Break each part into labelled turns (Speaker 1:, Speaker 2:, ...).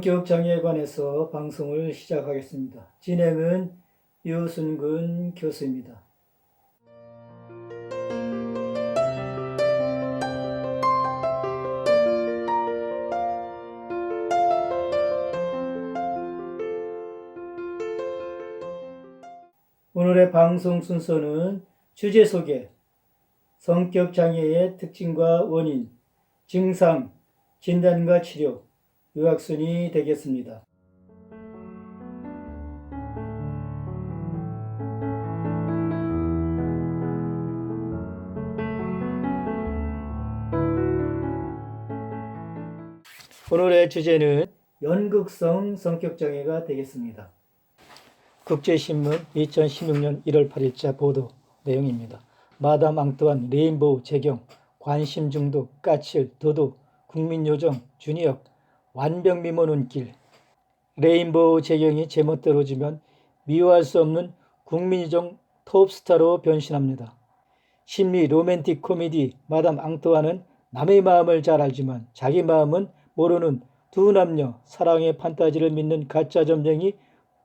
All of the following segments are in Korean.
Speaker 1: 성격 장애에 관해서 방송을 시작하겠습니다. 진행은 유순근 교수입니다. 오늘의 방송 순서는 주제 소개, 성격 장애의 특징과 원인, 증상, 진단과 치료, 요약순이 되겠습니다. 오늘의 주제는 연극성 성격장애가 되겠습니다. 국제신문 2016년 1월 8일자 보도 내용입니다. 마담 앙뚜안 레인보우 재경, 관심 중독, 까칠, 도둑, 국민요정, 준이역, 완벽미모 눈길. 레인보우 재경이 제멋대로 지면 미워할 수 없는 국민요정 톱스타로 변신합니다. 심리 로맨틱 코미디 마담 앙뚜안은 남의 마음을 잘 알지만 자기 마음은 모르는 두 남녀 사랑의 판타지를 믿는 가짜 점쟁이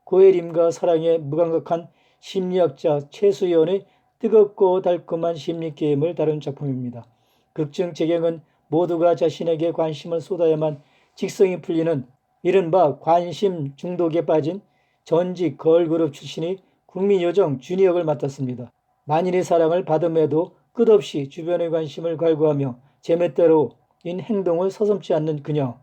Speaker 1: 고혜림과 사랑에 무감각한 심리학자 최수연의 뜨겁고 달콤한 심리게임을 다룬 작품입니다. 극중 재경은 모두가 자신에게 관심을 쏟아야만 직성이 풀리는 이른바 관심 중독에 빠진 전직 걸그룹 출신이 국민요정 준이역을 맡았습니다. 만인의 사랑을 받음에도 끝없이 주변의 관심을 갈구하며 제멋대로인 행동을 서슴지 않는 그녀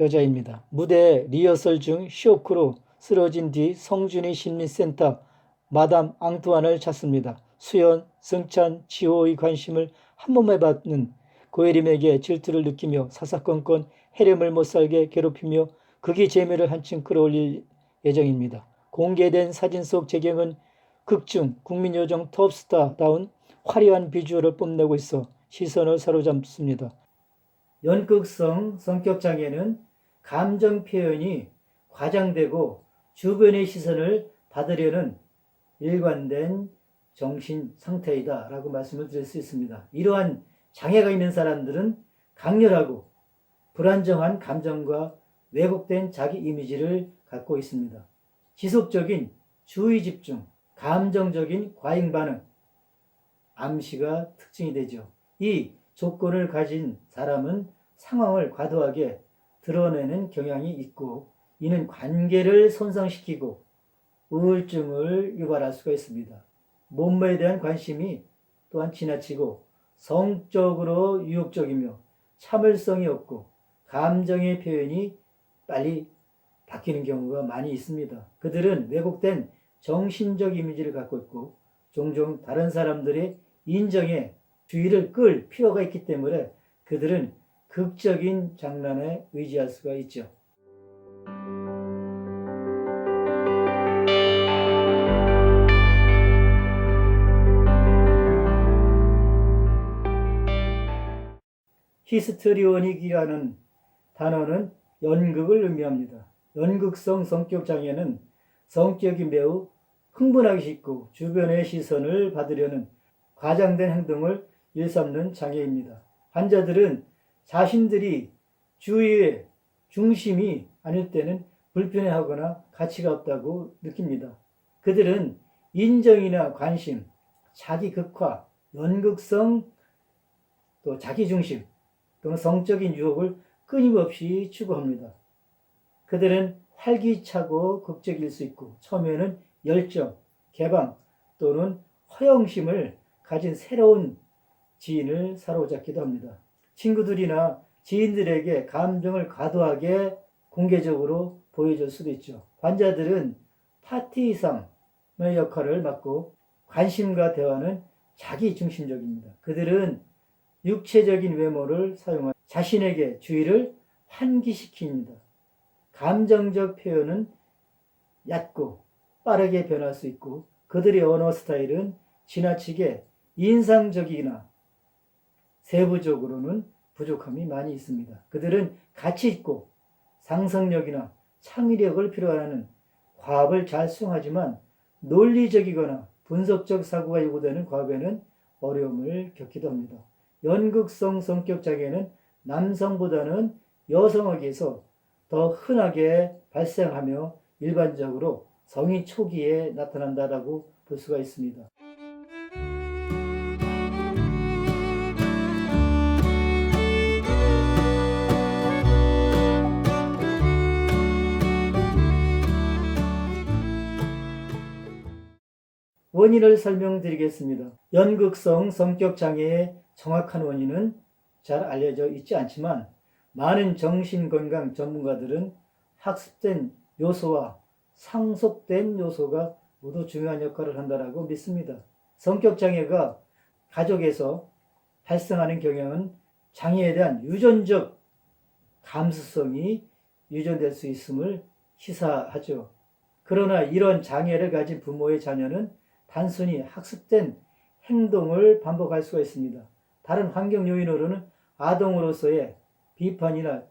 Speaker 1: 여자입니다. 무대 리허설 중 쇼크로 쓰러진 뒤 성준이 심리센터 마담 앙뚜안을 찾습니다. 수연, 승찬, 지호의 관심을 한 몸에 받는 고혜림에게 질투를 느끼며 사사건건 해렴을 못살게 괴롭히며 극이 재미를 한층 끌어올릴 예정입니다. 공개된 사진 속 재경은 극중 국민요정 톱스타다운 화려한 비주얼을 뽐내고 있어 시선을 사로잡습니다. 연극성 성격장애는 감정 표현이 과장되고 주변의 시선을 받으려는 일관된 정신 상태이다 라고 말씀을 드릴 수 있습니다. 이러한 장애가 있는 사람들은 강렬하고 불안정한 감정과 왜곡된 자기 이미지를 갖고 있습니다. 지속적인 주의 집중, 감정적인 과잉 반응, 암시가 특징이 되죠. 이 조건을 가진 사람은 상황을 과도하게 드러내는 경향이 있고 이는 관계를 손상시키고 우울증을 유발할 수가 있습니다. 몸매에 대한 관심이 또한 지나치고 성적으로 유혹적이며 참을성이 없고 감정의 표현이 빨리 바뀌는 경우가 많이 있습니다. 그들은 왜곡된 정신적 이미지를 갖고 있고 종종 다른 사람들의 인정에 주의를 끌 필요가 있기 때문에 그들은 극적인 장난에 의지할 수가 있죠. 히스트리오닉이라는 단어는 연극을 의미합니다. 연극성 성격장애는 성격이 매우 흥분하기 쉽고 주변의 시선을 받으려는 과장된 행동을 일삼는 장애입니다. 환자들은 자신들이 주위의 중심이 아닐 때는 불편해하거나 가치가 없다고 느낍니다. 그들은 인정이나 관심, 자기 극화, 연극성, 또 자기중심, 또는 성적인 유혹을 끊임없이 추구합니다. 그들은 활기차고 극적일 수 있고 처음에는 열정, 개방 또는 허영심을 가진 새로운 지인을 사로잡기도 합니다. 친구들이나 지인들에게 감정을 과도하게 공개적으로 보여줄 수도 있죠. 환자들은 파티상의 역할을 맡고 관심과 대화는 자기중심적입니다. 그들은 육체적인 외모를 사용하여 자신에게 주의를 환기시킵니다. 감정적 표현은 얕고 빠르게 변할 수 있고 그들의 언어 스타일은 지나치게 인상적이나 세부적으로는 부족함이 많이 있습니다. 그들은 가치 있고 상상력이나 창의력을 필요하는 과학을 잘 수용하지만 논리적이거나 분석적 사고가 요구되는 과학에는 어려움을 겪기도 합니다. 연극성 성격 장애는 남성보다는 여성에게서 더 흔하게 발생하며 일반적으로 성인 초기에 나타난다라고 볼 수가 있습니다. 원인을 설명드리겠습니다. 연극성 성격장애의 정확한 원인은 잘 알려져 있지 않지만 많은 정신건강 전문가들은 학습된 요소와 상속된 요소가 모두 중요한 역할을 한다고 믿습니다. 성격장애가 가족에서 발생하는 경향은 장애에 대한 유전적 감수성이 유전될 수 있음을 시사하죠. 그러나 이런 장애를 가진 부모의 자녀는 단순히 학습된 행동을 반복할 수가 있습니다. 다른 환경 요인으로는 아동으로서의 비판이나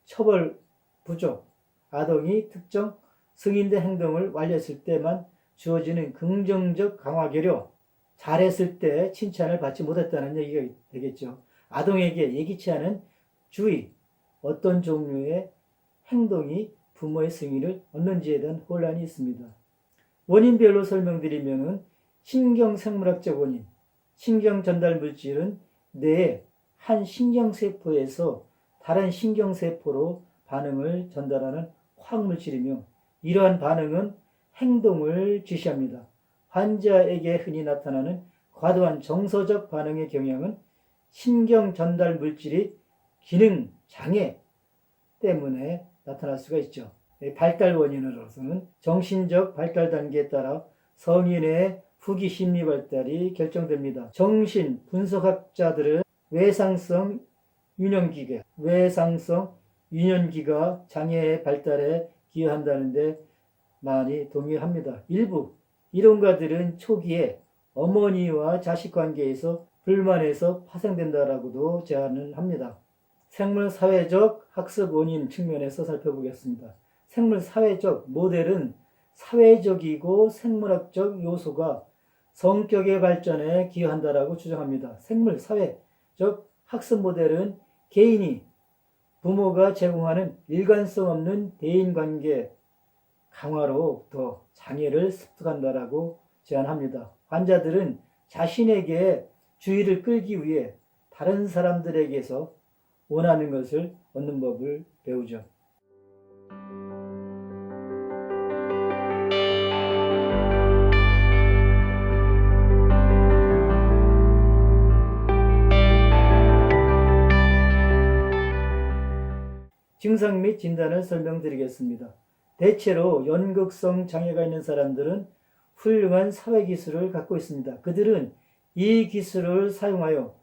Speaker 1: 처벌 부족, 아동이 특정 승인된 행동을 완료했을 때만 주어지는 긍정적 강화 교류, 잘했을 때 칭찬을 받지 못했다는 얘기가 되겠죠. 아동에게 예기치 않은 주의, 어떤 종류의 행동이 부모의 승인을 얻는지에 대한 혼란이 있습니다. 원인별로 설명드리면 신경생물학적 원인, 신경전달물질은 뇌의 한 신경세포에서 다른 신경세포로 반응을 전달하는 화학물질이며 이러한 반응은 행동을 지시합니다. 환자에게 흔히 나타나는 과도한 정서적 반응의 경향은 신경전달물질이 기능 장애 때문에 나타날 수가 있죠. 발달 원인으로서는 정신적 발달 단계에 따라 성인의 후기 심리 발달이 결정됩니다. 정신 분석학자들은 외상성 유년기가 장애의 발달에 기여한다는데 많이 동의합니다. 일부 이론가들은 초기에 어머니와 자식 관계에서 불만에서 파생된다라고도 제안을 합니다. 생물사회적 학습 원인 측면에서 살펴보겠습니다. 생물사회적 모델은 사회적이고 생물학적 요소가 성격의 발전에 기여한다라고 주장합니다. 생물사회적 학습 모델은 개인이 부모가 제공하는 일관성 없는 대인관계 강화로부터 장애를 습득한다라고 제안합니다. 환자들은 자신에게 주의를 끌기 위해 다른 사람들에게서 원하는 것을 얻는 법을 배우죠. 증상 및 진단을 설명드리겠습니다. 대체로 연극성 장애가 있는 사람들은 훌륭한 사회기술을 갖고 있습니다. 그들은 이 기술을 사용하여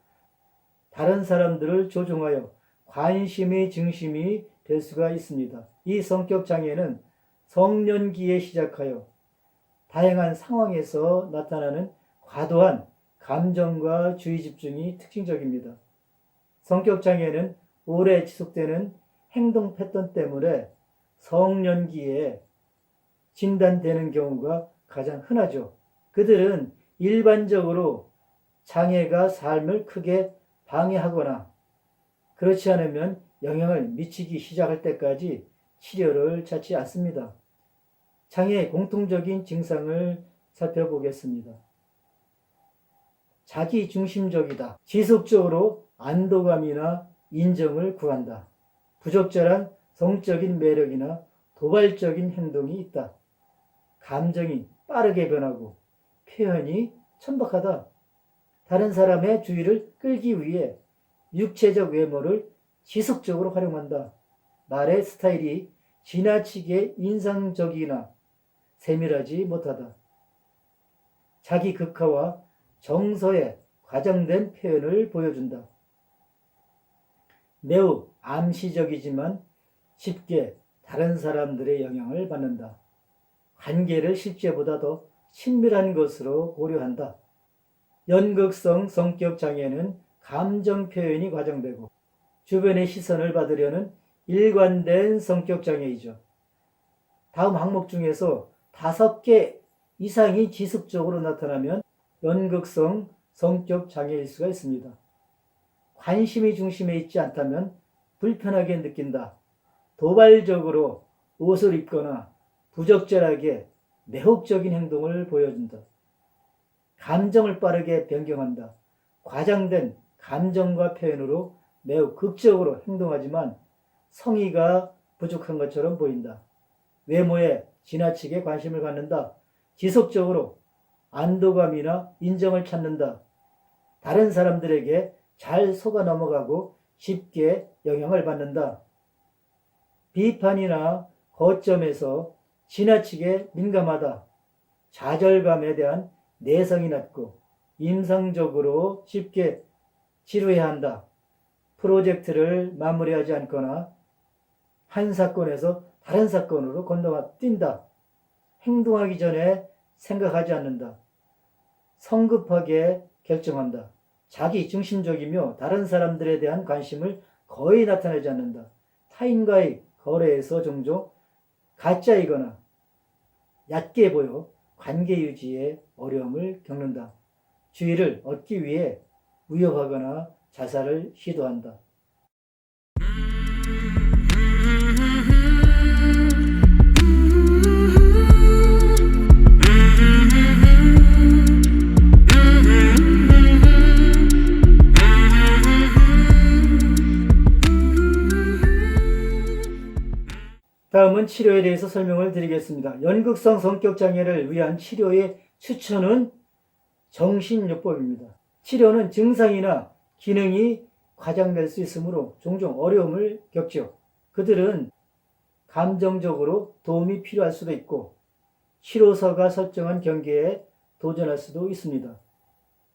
Speaker 1: 다른 사람들을 조종하여 관심의 중심이 될 수가 있습니다. 이 성격 장애는 성년기에 시작하여 다양한 상황에서 나타나는 과도한 감정과 주의 집중이 특징적입니다. 성격 장애는 오래 지속되는 행동 패턴 때문에 성년기에 진단되는 경우가 가장 흔하죠. 그들은 일반적으로 장애가 삶을 크게 방해하거나 그렇지 않으면 영향을 미치기 시작할 때까지 치료를 찾지 않습니다. 장애의 공통적인 증상을 살펴보겠습니다. 자기중심적이다. 지속적으로 안도감이나 인정을 구한다. 부적절한 성적인 매력이나 도발적인 행동이 있다. 감정이 빠르게 변하고 표현이 천박하다. 다른 사람의 주의를 끌기 위해 육체적 외모를 지속적으로 활용한다. 말의 스타일이 지나치게 인상적이나 세밀하지 못하다. 자기 극화와 정서에 과장된 표현을 보여준다. 매우 암시적이지만 쉽게 다른 사람들의 영향을 받는다. 관계를 실제보다 더 친밀한 것으로 고려한다. 연극성 성격 장애는 감정 표현이 과장되고 주변의 시선을 받으려는 일관된 성격 장애이죠. 다음 항목 중에서 5개 이상이 지속적으로 나타나면 연극성 성격 장애일 수가 있습니다. 관심이 중심에 있지 않다면 불편하게 느낀다. 도발적으로 옷을 입거나 부적절하게 매혹적인 행동을 보여준다. 감정을 빠르게 변경한다. 과장된 감정과 표현으로 매우 극적으로 행동하지만 성의가 부족한 것처럼 보인다. 외모에 지나치게 관심을 갖는다. 지속적으로 안도감이나 인정을 찾는다. 다른 사람들에게 잘 속아 넘어가고 쉽게 영향을 받는다. 비판이나 거점에서 지나치게 민감하다. 좌절감에 대한 내성이 낮고 임상적으로 쉽게 지루해야 한다. 프로젝트를 마무리하지 않거나 한 사건에서 다른 사건으로 건너뛴다. 행동하기 전에 생각하지 않는다. 성급하게 결정한다. 자기 중심적이며 다른 사람들에 대한 관심을 거의 나타내지 않는다. 타인과의 거래에서 종종 가짜이거나 얕게 보여 관계 유지에 어려움을 겪는다. 주의를 얻기 위해 위협하거나 자살을 시도한다. 다음은 치료에 대해서 설명을 드리겠습니다. 연극성 성격장애를 위한 치료의 추천은 정신요법입니다. 치료는 증상이나 기능이 과장될 수 있으므로 종종 어려움을 겪죠. 그들은 감정적으로 도움이 필요할 수도 있고 치료사가 설정한 경계에 도전할 수도 있습니다.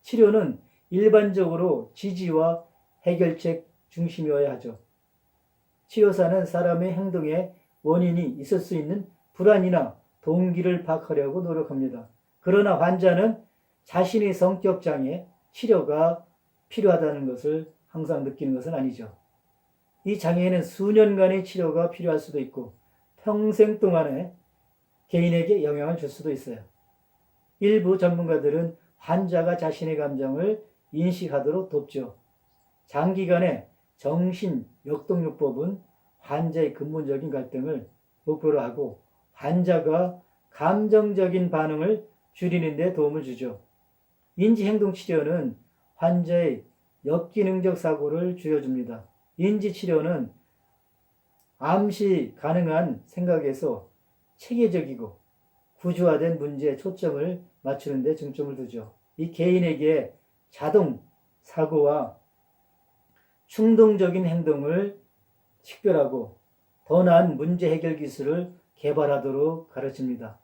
Speaker 1: 치료는 일반적으로 지지와 해결책 중심이어야 하죠. 치료사는 사람의 행동에 원인이 있을 수 있는 불안이나 동기를 파악하려고 노력합니다. 그러나 환자는 자신의 성격장애 치료가 필요하다는 것을 항상 느끼는 것은 아니죠. 이 장애에는 수년간의 치료가 필요할 수도 있고 평생 동안에 개인에게 영향을 줄 수도 있어요. 일부 전문가들은 환자가 자신의 감정을 인식하도록 돕죠. 장기간의 정신역동요법은 환자의 근본적인 갈등을 목표로 하고 환자가 감정적인 반응을 줄이는 데 도움을 주죠. 인지행동치료는 환자의 역기능적 사고를 줄여줍니다. 인지치료는 암시 가능한 생각에서 체계적이고 구조화된 문제에 초점을 맞추는 데 중점을 두죠. 이 개인에게 자동 사고와 충동적인 행동을 식별하고 더 나은 문제 해결 기술을 개발하도록 가르칩니다.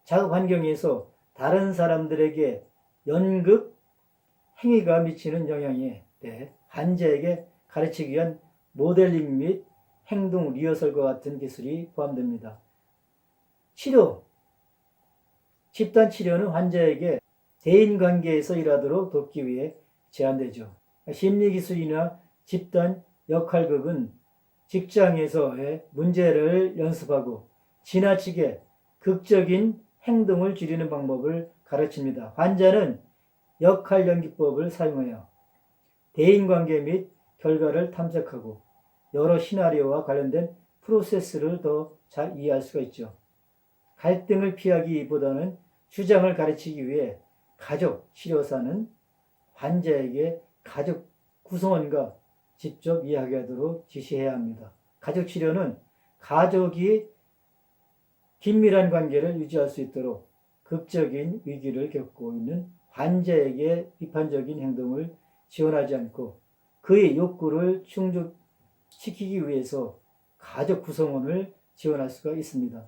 Speaker 1: 작업 환경에서 다른 사람들에게 연극 행위가 미치는 영향에 대해 환자에게 가르치기 위한 모델링 및 행동 리허설과 같은 기술이 포함됩니다. 치료, 집단 치료는 환자에게 대인관계에서 일하도록 돕기 위해 제한되죠. 심리기술이나 집단 역할극은 직장에서의 문제를 연습하고 지나치게 극적인 행동을 줄이는 방법을 가르칩니다. 환자는 역할 연기법을 사용하여 대인관계 및 결과를 탐색하고 여러 시나리오와 관련된 프로세스를 더 잘 이해할 수가 있죠. 갈등을 피하기보다는 주장을 가르치기 위해 가족 치료사는 환자에게 가족 구성원과 직접 이야기하도록 지시해야 합니다. 가족 치료는 가족이 긴밀한 관계를 유지할 수 있도록 극적인 위기를 겪고 있는 환자에게 비판적인 행동을 지원하지 않고 그의 욕구를 충족시키기 위해서 가족 구성원을 지원할 수가 있습니다.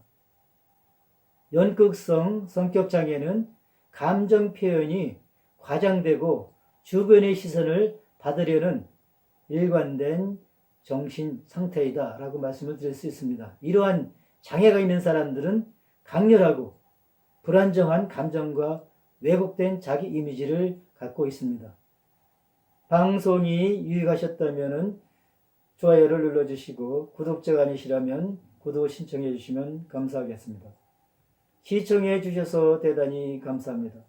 Speaker 1: 연극성 성격장애는 감정 표현이 과장되고 주변의 시선을 받으려는 일관된 정신 상태이다 라고 말씀을 드릴 수 있습니다. 이러한 장애가 있는 사람들은 강렬하고 불안정한 감정과 왜곡된 자기 이미지를 갖고 있습니다. 방송이 유익하셨다면 좋아요를 눌러주시고 구독자가 아니시라면 구독 신청해 주시면 감사하겠습니다. 시청해 주셔서 대단히 감사합니다.